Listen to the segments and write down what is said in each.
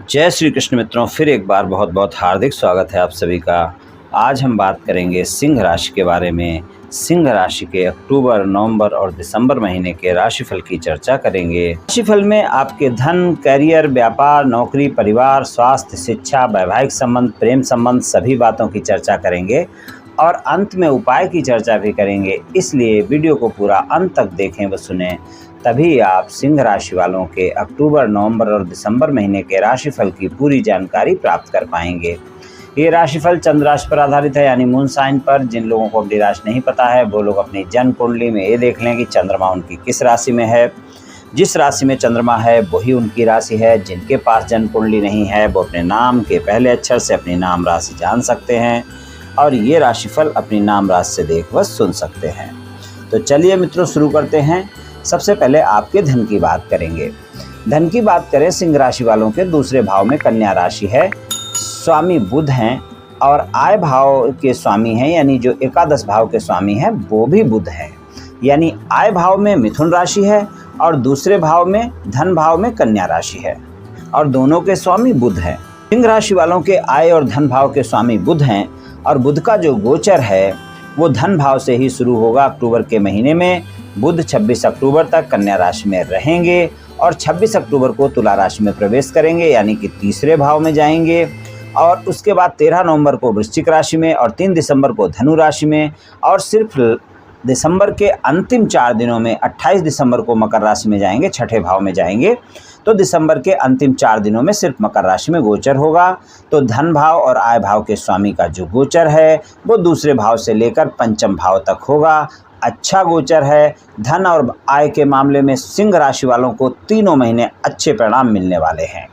जय श्री कृष्ण मित्रों, फिर एक बार बहुत बहुत हार्दिक स्वागत है आप सभी का। आज हम बात करेंगे सिंह राशि के बारे में। सिंह राशि के अक्टूबर, नवंबर और दिसंबर महीने के राशिफल की चर्चा करेंगे। राशिफल में आपके धन, कैरियर, व्यापार, नौकरी, परिवार, स्वास्थ्य, शिक्षा, वैवाहिक संबंध, प्रेम संबंध सभी बातों की चर्चा करेंगे और अंत में उपाय की चर्चा भी करेंगे। इसलिए वीडियो को पूरा अंत तक देखें व सुनें, तभी आप सिंह राशि वालों के अक्टूबर, नवंबर और दिसंबर महीने के राशिफल की पूरी जानकारी प्राप्त कर पाएंगे। ये राशिफल चंद्र राशि पर आधारित है, यानी मून साइन पर। जिन लोगों को अपनी राशि नहीं पता है वो लोग अपनी जन्म कुंडली में ये देख लें कि चंद्रमा उनकी किस राशि में है। जिस राशि में चंद्रमा है वही उनकी राशि है। जिनके पास जन्म कुंडली नहीं है वो अपने नाम के पहले अक्षर से अपनी नाम राशि जान सकते हैं और ये राशिफल अपनी नाम राशि से देख व सुन सकते हैं। तो चलिए मित्रों, शुरू करते हैं। सबसे पहले आपके धन की बात करेंगे। धन की बात करें, सिंह राशि वालों के दूसरे भाव में कन्या राशि है, स्वामी बुध हैं और आय भाव के स्वामी हैं, यानी जो एकादश भाव के स्वामी हैं वो भी बुध हैं। यानी आय भाव में मिथुन राशि है और दूसरे भाव में धन भाव में कन्या राशि है और दोनों के स्वामी बुध हैं। सिंह राशि वालों के आय और धन भाव के स्वामी बुध हैं और बुध का जो गोचर है वो धन भाव से ही शुरू होगा। अक्टूबर के महीने में बुध 26 अक्टूबर तक कन्या राशि में रहेंगे और 26 अक्टूबर को तुला राशि में प्रवेश करेंगे, यानी कि तीसरे भाव में जाएंगे। और उसके बाद 13 नवंबर को वृश्चिक राशि में और 3 दिसंबर को धनु राशि में और सिर्फ दिसंबर के अंतिम 4 दिनों में 28 दिसंबर को मकर राशि में जाएंगे, छठे भाव में जाएंगे। तो दिसंबर के अंतिम 4 दिनों में सिर्फ मकर राशि में गोचर होगा। तो धन भाव और आय भाव के स्वामी का जो गोचर है वो दूसरे भाव से लेकर पंचम भाव तक होगा। अच्छा गोचर है। धन और आय के मामले में सिंह राशि वालों को तीनों महीने अच्छे परिणाम मिलने वाले हैं।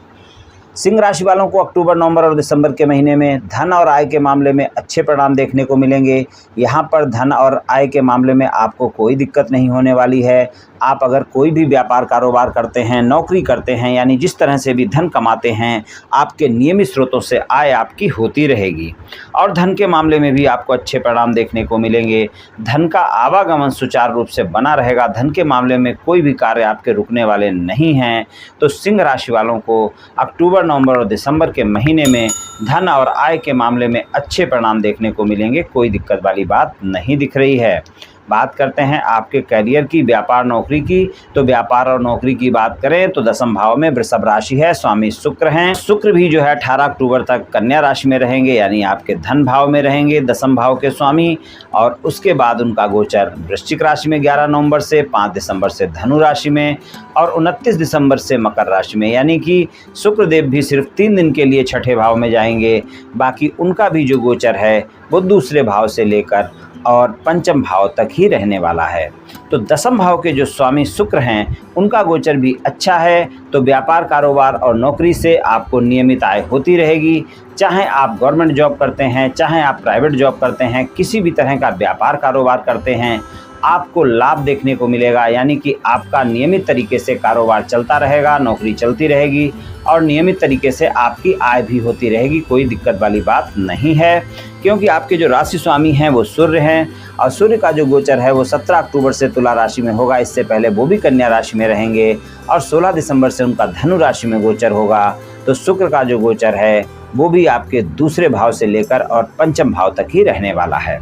सिंह राशि वालों को अक्टूबर, नवंबर और दिसंबर के महीने में धन और आय के मामले में अच्छे परिणाम देखने को मिलेंगे। यहाँ पर धन और आय के मामले में आपको कोई दिक्कत नहीं होने वाली है। आप अगर कोई भी व्यापार कारोबार करते हैं, नौकरी करते हैं, यानी जिस तरह से भी धन कमाते हैं, आपके नियमित स्रोतों से आय आपकी होती रहेगी और धन के मामले में भी आपको अच्छे परिणाम देखने को मिलेंगे। धन का आवागमन सुचारू रूप से बना रहेगा। धन के मामले में कोई भी कार्य आपके रुकने वाले नहीं हैं। तो सिंह राशि वालों को अक्टूबर, नवंबर और दिसंबर के महीने में धन और आय के मामले में अच्छे परिणाम देखने को मिलेंगे। कोई दिक्कत वाली बात नहीं दिख रही है। बात करते हैं आपके करियर की, व्यापार नौकरी की। तो व्यापार और नौकरी की बात करें तो दसम भाव में वृषभ राशि है, स्वामी शुक्र हैं। शुक्र भी जो है 18 अक्टूबर तक कन्या राशि में रहेंगे, यानी आपके धन भाव में रहेंगे, दसम भाव के स्वामी। और उसके बाद उनका गोचर वृश्चिक राशि में 11 नवंबर से, 5 दिसंबर से धनु राशि में और 29 दिसंबर से मकर राशि में, यानी कि शुक्रदेव भी सिर्फ 3 दिन के लिए छठे भाव में जाएंगे। बाकी उनका भी जो गोचर है वो दूसरे भाव से लेकर और पंचम भाव तक ही रहने वाला है। तो दसम भाव के जो स्वामी शुक्र हैं उनका गोचर भी अच्छा है। तो व्यापार, कारोबार और नौकरी से आपको नियमित आय होती रहेगी। चाहे आप गवर्नमेंट जॉब करते हैं, चाहे आप प्राइवेट जॉब करते हैं, किसी भी तरह का व्यापार कारोबार करते हैं, आपको लाभ देखने को मिलेगा। यानी कि आपका नियमित तरीके से कारोबार चलता रहेगा, नौकरी चलती रहेगी और नियमित तरीके से आपकी आय भी होती रहेगी। कोई दिक्कत वाली बात नहीं है, क्योंकि आपके जो राशि स्वामी हैं वो सूर्य हैं और सूर्य का जो गोचर है वो 17 अक्टूबर से तुला राशि में होगा। इससे पहले वो भी कन्या राशि में रहेंगे और 16 दिसंबर से उनका धनु राशि में गोचर होगा। तो शुक्र का जो गोचर है वो भी आपके दूसरे भाव से लेकर और पंचम भाव तक ही रहने वाला है।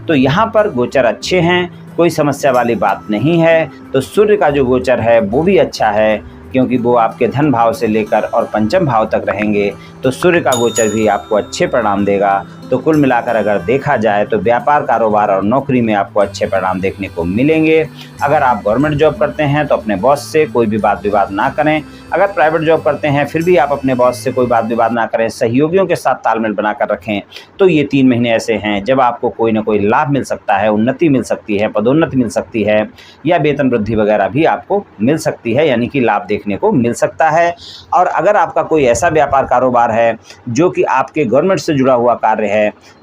तो यहाँ पर गोचर अच्छे हैं, कोई समस्या वाली बात नहीं है। तो सूर्य का जो गोचर है वो भी अच्छा है, क्योंकि वो आपके धन भाव से लेकर और पंचम भाव तक रहेंगे। तो सूर्य का गोचर भी आपको अच्छे परिणाम देगा। तो कुल मिलाकर अगर देखा जाए तो व्यापार, कारोबार और नौकरी में आपको अच्छे परिणाम देखने को मिलेंगे। अगर आप गवर्नमेंट जॉब करते हैं तो अपने बॉस से कोई भी बात विवाद ना करें। अगर प्राइवेट जॉब करते हैं फिर भी आप अपने बॉस से कोई बात विवाद ना करें, सहयोगियों के साथ तालमेल बनाकर रखें। तो ये 3 महीने ऐसे हैं जब आपको कोई ना कोई लाभ मिल सकता है, उन्नति मिल सकती है, पदोन्नति मिल सकती है या वेतन वृद्धि वगैरह भी आपको मिल सकती है, यानी कि लाभ देखने को मिल सकता है। और अगर आपका कोई ऐसा व्यापार कारोबार है जो कि आपके गवर्नमेंट से जुड़ा हुआ कार्य है,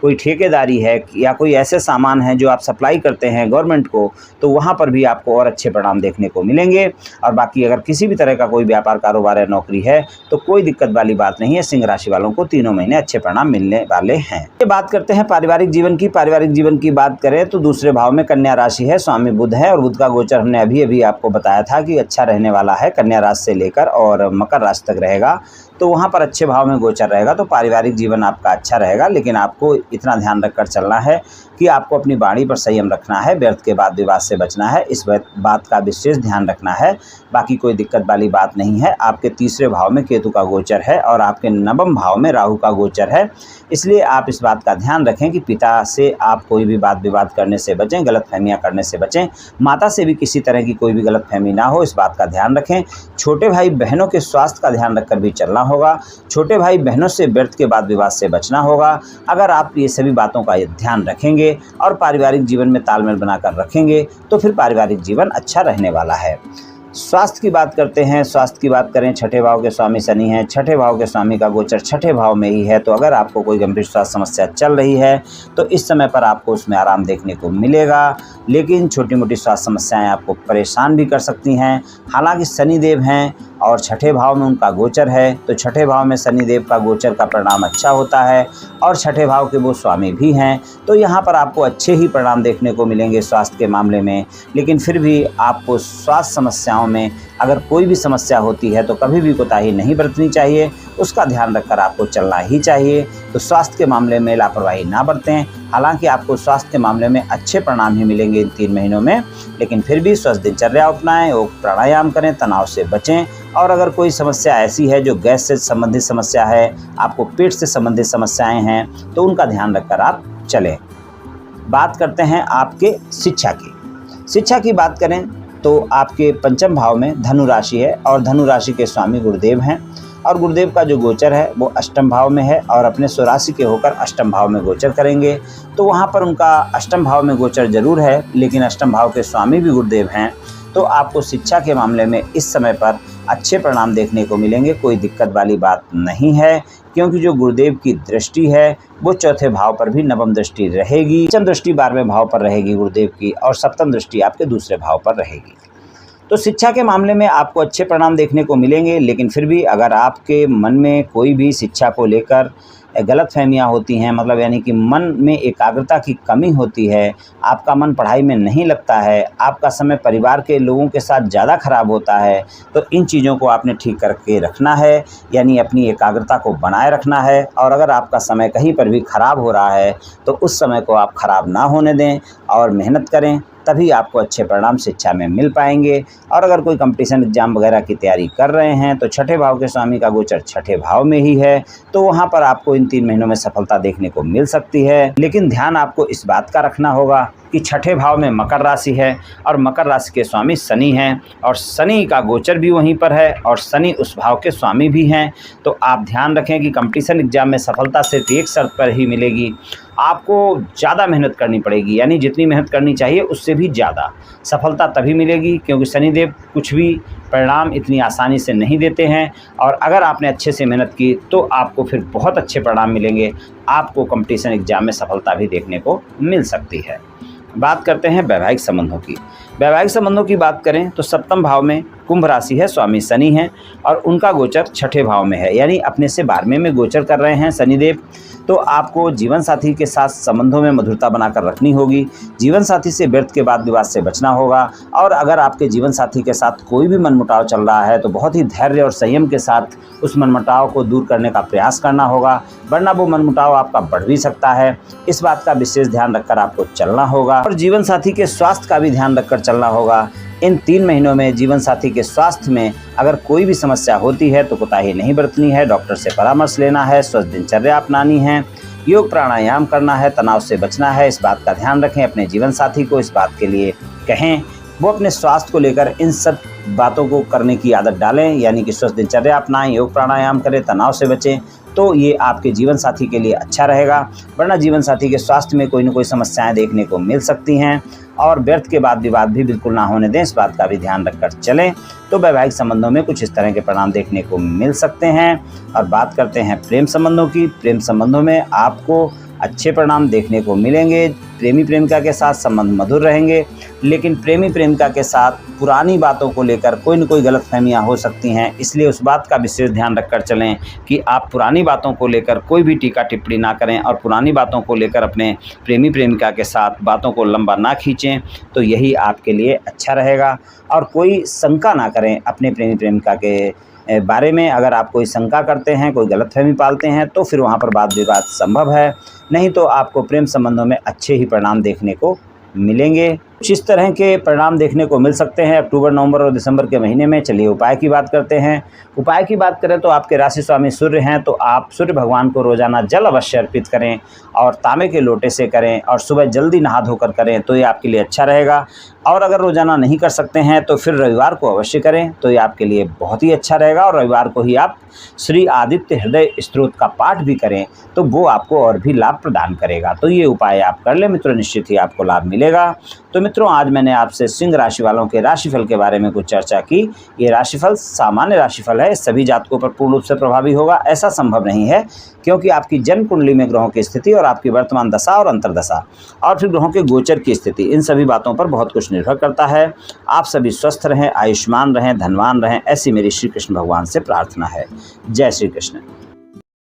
कोई ठेकेदारी है या कोई ऐसे सामान है जो आप सप्लाई करते हैं गवर्नमेंट को, तो वहाँ पर भी आपको और अच्छे परिणाम देखने को मिलेंगे। और बाकी अगर किसी भी तरह का कोई व्यापार, कारोबार है, नौकरी है तो कोई दिक्कत वाली बात नहीं है। सिंह राशि वालों को तीनों महीने अच्छे परिणाम मिलने वाले हैं। ये बात करते हैं पारिवारिक जीवन की। पारिवारिक जीवन की बात करें तो दूसरे भाव में कन्या राशि है, स्वामी बुध है और बुध का गोचर हमने अभी आपको बताया था कि अच्छा रहने वाला है। कन्या राशि से लेकर और मकर राशि तक रहेगा। तो वहाँ पर अच्छे भाव में गोचर रहेगा तो पारिवारिक जीवन आपका अच्छा रहेगा। लेकिन आपको इतना ध्यान रखकर चलना है कि आपको अपनी वाणी पर संयम रखना है, व्यर्थ के वाद विवाद से बचना है, इस बात का विशेष ध्यान रखना है। बाकी कोई दिक्कत वाली बात नहीं है। आपके तीसरे भाव में केतु का गोचर है और आपके नवम भाव में राहु का गोचर है, इसलिए आप इस बात का ध्यान रखें कि पिता से आप कोई भी वाद विवाद करने से बचें, गलतफहमियां करने से बचें। माता से भी किसी तरह की कोई भी गलतफहमी ना हो, इस बात का ध्यान रखें। छोटे भाई बहनों के स्वास्थ्य का ध्यान रखकर भी चलना होगा। छोटे भाई बहनों से व्यर्थ के वाद विवाद से बचना होगा। अगर आप ये सभी बातों का ध्यान रखेंगे और पारिवारिक जीवन में तालमेल बनाकर रखेंगे तो फिर पारिवारिक जीवन अच्छा रहने वाला है। स्वास्थ्य की बात करते हैं। स्वास्थ्य की बात करें, छठे भाव के स्वामी शनि हैं। छठे भाव के स्वामी का गोचर छठे भाव में ही है, तो अगर आपको कोई गंभीर स्वास्थ्य समस्या चल रही है तो इस समय पर आपको उसमें आराम देखने को मिलेगा। लेकिन छोटी मोटी स्वास्थ्य समस्याएं आपको परेशान भी कर सकती हैं। हालांकि शनिदेव हैं और छठे भाव में उनका गोचर है, तो छठे भाव में शनिदेव का गोचर का परिणाम अच्छा होता है और छठे भाव के वो स्वामी भी हैं, तो यहाँ पर आपको अच्छे ही परिणाम देखने को मिलेंगे स्वास्थ्य के मामले में। लेकिन फिर भी आपको स्वास्थ्य समस्याओं में अगर कोई भी समस्या होती है तो कभी भी कोताही नहीं बरतनी चाहिए, उसका ध्यान रखकर आपको चलना ही चाहिए। तो स्वास्थ्य के मामले में लापरवाही ना बरतें। हालांकि आपको स्वास्थ्य के मामले में अच्छे परिणाम ही मिलेंगे इन 3 महीनों में, लेकिन फिर भी स्वस्थ दिनचर्या अपनाएं, योग प्राणायाम करें, तनाव से बचें। और अगर कोई समस्या ऐसी है जो गैस से संबंधित समस्या है, आपको पेट से संबंधित समस्याएं हैं, तो उनका ध्यान रखकर आप चलें। बात करते हैं आपके शिक्षा की। शिक्षा की बात करें तो आपके पंचम भाव में धनु राशि है और धनु राशि के स्वामी गुरुदेव हैं और गुरुदेव का जो गोचर है वो अष्टम भाव में है और अपने स्वराशि के होकर अष्टम भाव में गोचर करेंगे। तो वहाँ पर उनका अष्टम भाव में गोचर जरूर है, लेकिन अष्टम भाव के स्वामी भी गुरुदेव हैं, तो आपको शिक्षा के मामले में इस समय पर अच्छे परिणाम देखने को मिलेंगे। कोई दिक्कत वाली बात नहीं है, क्योंकि जो गुरुदेव की दृष्टि है वो चौथे भाव पर भी नवम दृष्टि रहेगी, पंचम दृष्टि 12वें भाव पर रहेगी गुरुदेव की और सप्तम दृष्टि आपके दूसरे भाव पर रहेगी। तो शिक्षा के मामले में आपको अच्छे परिणाम देखने को मिलेंगे। लेकिन फिर भी अगर आपके मन में कोई भी शिक्षा को लेकर गलतफहमियां होती हैं, मतलब यानी कि मन में एकाग्रता की कमी होती है, आपका मन पढ़ाई में नहीं लगता है, आपका समय परिवार के लोगों के साथ ज़्यादा खराब होता है, तो इन चीज़ों को आपने ठीक करके रखना है, यानी अपनी एकाग्रता को बनाए रखना है। और अगर आपका समय कहीं पर भी खराब हो रहा है तो उस समय को आप खराब ना होने दें और मेहनत करें, तभी आपको अच्छे परिणाम शिक्षा में मिल पाएंगे। और अगर कोई कंपटीशन एग्जाम वगैरह की तैयारी कर रहे हैं तो छठे भाव के स्वामी का गोचर छठे भाव में ही है, तो वहाँ पर आपको इन 3 महीनों में सफलता देखने को मिल सकती है। लेकिन ध्यान आपको इस बात का रखना होगा कि छठे भाव में मकर राशि है और मकर राशि के स्वामी शनि हैं और शनि का गोचर भी वहीं पर है और शनि उस भाव के स्वामी भी हैं। तो आप ध्यान रखें कि कंपटीशन एग्जाम में सफलता सिर्फ एक शर्त पर ही मिलेगी, आपको ज़्यादा मेहनत करनी पड़ेगी, यानी जितनी मेहनत करनी चाहिए उससे भी ज़्यादा सफलता तभी मिलेगी, क्योंकि शनिदेव कुछ भी परिणाम इतनी आसानी से नहीं देते हैं। और अगर आपने अच्छे से मेहनत की तो आपको फिर बहुत अच्छे परिणाम मिलेंगे, आपको कंपटीशन एग्जाम में सफलता भी देखने को मिल सकती है। बात करते हैं वैवाहिक संबंधों की। वैवाहिक संबंधों की बात करें तो सप्तम भाव में कुंभ राशि है, स्वामी शनि हैं और उनका गोचर छठे भाव में है, यानी अपने से 12वें में गोचर कर रहे हैं शनिदेव। तो आपको जीवन साथी के साथ संबंधों में मधुरता बनाकर रखनी होगी, जीवन साथी से व्यर्थ के वाद विवाद से बचना होगा। और अगर आपके जीवन साथी के साथ कोई भी मनमुटाव चल रहा है तो बहुत ही धैर्य और संयम के साथ उस मनमुटाव को दूर करने का प्रयास करना होगा, वरना वो मनमुटाव आपका बढ़ भी सकता है। इस बात का विशेष ध्यान रखकर आपको चलना होगा और जीवन साथी के स्वास्थ्य का भी ध्यान रखकर चलना होगा। इन 3 महीनों में जीवन साथी के स्वास्थ्य में अगर कोई भी समस्या होती है तो कोताही नहीं बरतनी है, डॉक्टर से परामर्श लेना है, स्वस्थ दिनचर्या अपनानी है, योग प्राणायाम करना है, तनाव से बचना है। इस बात का ध्यान रखें, अपने जीवन साथी को इस बात के लिए कहें वो अपने स्वास्थ्य को लेकर इन सब बातों को करने की आदत डालें, यानी कि स्वस्थ दिनचर्या अपनाएं, योग प्राणायाम करें, तनाव से बचें, तो ये आपके जीवन साथी के लिए अच्छा रहेगा। वरना जीवन साथी के स्वास्थ्य में कोई न कोई समस्याएं देखने को मिल सकती हैं और व्यर्थ के वाद विवाद भी बिल्कुल ना होने दें, इस बात का भी ध्यान रखकर चलें, तो वैवाहिक संबंधों में कुछ इस तरह के परिणाम देखने को मिल सकते हैं। और बात करते हैं प्रेम संबंधों की। प्रेम संबंधों में आपको अच्छे परिणाम देखने को मिलेंगे, प्रेमी प्रेमिका के साथ संबंध मधुर रहेंगे, लेकिन प्रेमी प्रेमिका के साथ पुरानी बातों को लेकर कोई न कोई गलतफहमियां हो सकती हैं, इसलिए उस बात का विशेष ध्यान रखकर चलें कि आप पुरानी बातों को लेकर कोई भी टीका टिप्पणी ना करें और पुरानी बातों को लेकर अपने प्रेमी प्रेमिका के साथ बातों को लंबा ना खींचें, तो यही आपके लिए अच्छा रहेगा। और कोई शंका ना करें अपने प्रेमी प्रेमिका के बारे में अगर आप कोई शंका करते हैं, कोई गलतफहमी पालते हैं, तो फिर वहाँ पर वाद विवाद संभव है। नहीं तो आपको प्रेम संबंधों में अच्छे ही परिणाम देखने को मिलेंगे। कुछ इस तरह के परिणाम देखने को मिल सकते हैं अक्टूबर, नवंबर और दिसंबर के महीने में। चलिए उपाय की बात करते हैं। उपाय की बात करें तो आपके राशि स्वामी सूर्य हैं, तो आप सूर्य भगवान को रोजाना जल अवश्य अर्पित करें और तांबे के लोटे से करें और सुबह जल्दी नहा धोकर करें, तो ये आपके लिए अच्छा रहेगा। और अगर रोजाना नहीं कर सकते हैं तो फिर रविवार को अवश्य करें, तो ये आपके लिए बहुत ही अच्छा रहेगा। और रविवार को ही आप श्री आदित्य हृदय स्तोत्र का पाठ भी करें, तो वो आपको और भी लाभ प्रदान करेगा। तो ये उपाय आप कर लें मित्रों, निश्चित ही आपको लाभ मिलेगा। तो मित्रों, आज मैंने आपसे सिंह राशि वालों के राशिफल के बारे में कुछ चर्चा की। ये राशिफल सामान्य राशिफल है, सभी जातकों पर पूर्ण रूप से प्रभावी होगा ऐसा संभव नहीं है, क्योंकि आपकी जन्म कुंडली में ग्रहों की स्थिति और आपकी वर्तमान दशा और अंतर्दशा और फिर ग्रहों के गोचर की स्थिति, इन सभी बातों पर बहुत कुछ निर्भर करता है। आप सभी स्वस्थ रहें, आयुष्मान रहें, धनवान रहें, ऐसी मेरी श्री कृष्ण भगवान से प्रार्थना है। जय श्री कृष्ण।